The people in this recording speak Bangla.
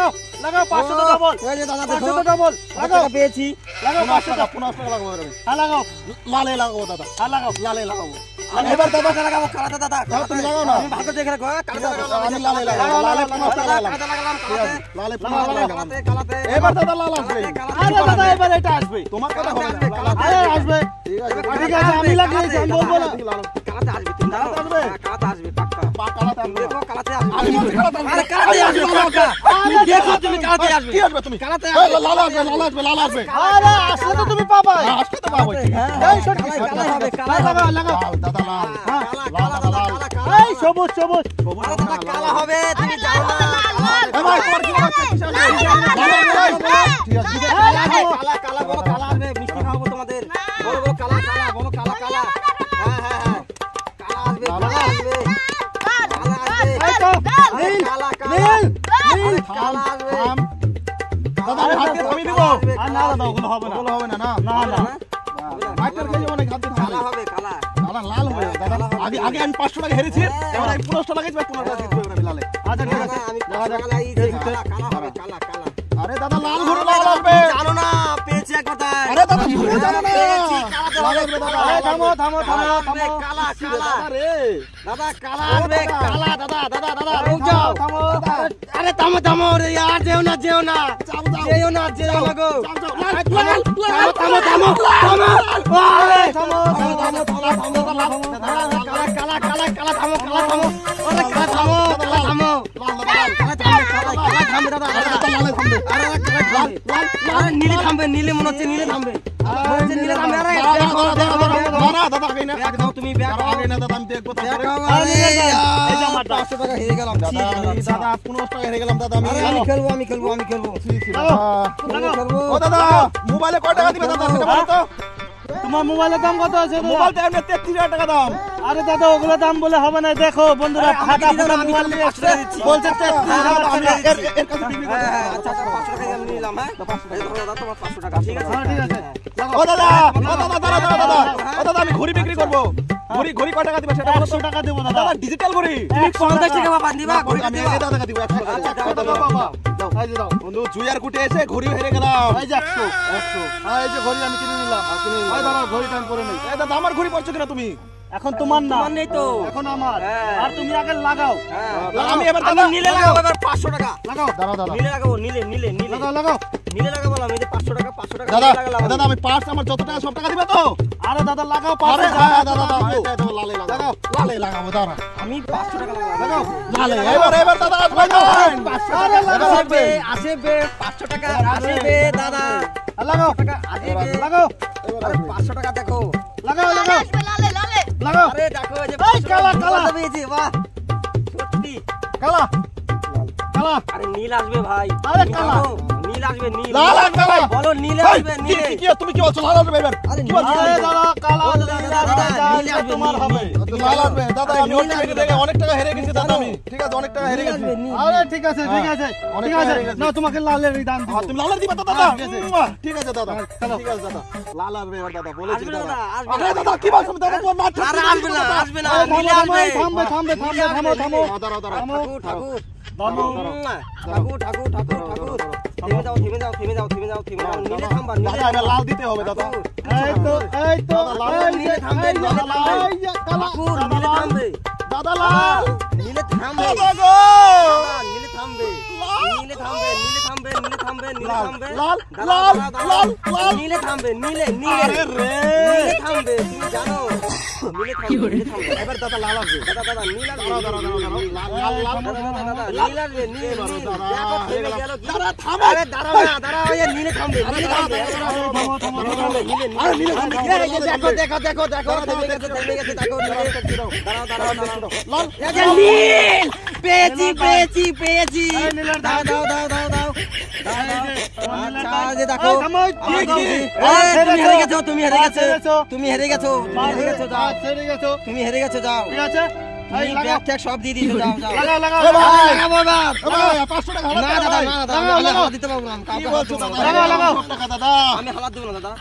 লাগাও লাগাও 500 টাকা বল এই যে দাদা দেখো 500 টাকা বল লাগাও পেয়েছি লাগাও 500 টাকা 15 টাকা লাগাবো হ্যাঁ লাগাও লালে লাগাবো দাদা হ্যাঁ লাগাও লালে লাগাবো এবার দাদা লাগাবো কালাতে দাদা তুমি লাগাও না আমি ভালো দেখে রাখো কালাতে আমি লালে লাগাও লালে 15 টাকা লাগালাম লালে 15 টাকা কালাতে এবার দাদা লাল আসবে আরে দাদা এবার এটা আসবে তোমার কথা হবে না আরে আসবে ঠিক আছে আমি লাগিয়েছি আমি বলবো না কালাতে আসবে তুমি দাদা আসবে কালাতে আসবে পাক্কা কালাতে আসবে দেখো কালাতে আসবে আরে কালাতে আসবে বাবা তুমি দেখো তুমি কালাতে আসবে কি আসবে তুমি কালাতে আসবে লাল আসবে আরে আসলে তো তুমি পাবা আসলে তো পাবা এই সব কালা হবে কালা লাগাও দাদা লাল কালা এই সবুজ আরে দাদা কালা হবে তুমি জানো না ভাই তোমার কি হচ্ছে কালা বড় কালা আসবে মিষ্টি খাওয়াবো তোমাদের বড় কালা হ্যাঁ কালা আসবে কালা আসবে দাদা আমি হাতে থামি দেব আর না দাদা ওগুলো হবে না না মাইটার খেয়ে যাবো না হাতে কালা হবে কালা লাল হবে দাদা আগে আমি 500 টাকা হেরেছি এবার আমি 15 টাকা লাগাইছি 15 টাকা জিতবো আমি লালে আচ্ছা ঠিক আছে আমি কালা হবে কালা আরে দাদা লাল ঘুরে লাল আসবে জানো না পেয়েছি এক কথা আরে দাদা ঘুরে জানো না লাল আসবে দাদা আরে থামো কালা রে দাদা কালা আসবে কালা দাদা রুক যাও আরে থামো রে यार যেও না যেও লাগো থামো আরে থামো কালা থামো আরে কালা থামো নীলে থামবে নীলে মনে হচ্ছে নীলে থামবে তুমি আমি দেখবো আমি খেলবো দাদা মোবাইলে কয় টাকা দিবে দাদা সেটা বলো তো তোমার মোবাইলের দাম কত আছে মোবাইল তো এমনি 33000 টাকা দাম আরে দাদা ওগুলো দাম বলে হবে না দেখো বন্ধুরা ফাটা মোবাইল নিয়ে আসছে বলছে 33000 এর কাছে বিক্রি করতে আচ্ছা 500 টাকা আমি নিলাম হ্যাঁ দাদা তোমার 500 টাকা ঠিক আছে ও দাদা আমি ঘড়ি বিক্রি করব ঘড়ি কয় টাকা দিবা সেটা 100 টাকা দেব দাদা ডিজিটাল ঘড়ি তুমি 50 টাকা বাবা দিবা ঘড়ি আমি এই দাদা দিব 100 টাকা বাবা যাও এই যে দাও বন্ধু জুয়ার কুটে এসে ঘড়ি হেরে গেলাম এই যে 100 এই যে ঘড়ি আমি কিনে নিলাম এই দাদা ঘড়ি টাইম করে নেই এই দাদা আমার ঘড়ি পড়ছো কিনা তুমি এখন তোমার না তোমার নেই তো এখন আমার আর তুমি আগে লাগাও আমি এবার দাদা নীলে লাগাও এবার 500 টাকা লাগাও দাদা নীলে লাগাও নীলে লাগাও নীলে লাগাও বললাম এই যে 500 টাকা দাদা আমি পার্স আমার যত টাকা সব টাকা দিবা তো আরে দাদা লাগাও পার্স দাদা লালে লাগাবো দাদা আমি 500 টাকা লাগাও লালে এবার দাদা আসবে না 500 টাকা আসবে 500 টাকা আসবে দাদা লাগাও টাকা আসবে লাগাও আরে 500 টাকা দেখো লাগাও লাগাও আরে দেখো এই যে কালা পেয়েছি বাহ সত্যি কালা আরে নীল আসবে ভাই আরে কালা নীল আসবে লাল আসবে বলো নীল আসবে কি তুমি কি বলছো লাল আসবে এবার আরে কি বলছো দাদা কালা নীল আসবে তোমার হবে লাল আসবে দাদা আমি অনেক টাকা হেরে গেছি দাদা আমি ঠিক আছে অনেক টাকা হেরে গেছি আরে ঠিক আছে না তোমাকে লালের দাম দিব তুমি লালের দিবা দাদা ঠিক আছে দাদা ঠিক আছে দাদা লাল আসবে এবার দাদা বলেছি দাদা আরে দাদা কি বলছো দাদা তোমার মাঠ আরে আসবে না নীল আসবে থামবে থামো ঠাকুর থেমে যাও নীলে থামবা নীলে লাল দিতে হবে দাদা এই তো লাল নীলে থামবে দাদা লাল নীলে থামবে দাদা নীলে থামবে লাল নীলে থামবে নীলে আরে রে নীলে থামবে তুমি জানো নীলে থামবে এবার দাদা লাল আসবে দাদা নীল আসবে লাল আসবে নীল দেখো থেমে গেল দাদা থামো আরে দাঁড়াও এই নীলে থামবে নীলে থামবে আরে নীলে থামবে দেখো থেমে গেছে দেখো দাঁড়াও লাল নীল পেয়েছি দাও দেখো তুমি হেরে গেছো যাও ঠিক আছে ব্যাগ ট্যাগ সব দিয়ে দিয়েছো যাও লাগাবো না 500 টাকা না দাদা আমি হালাত দিতে পারবো না আমি হালাত দেব না দাদা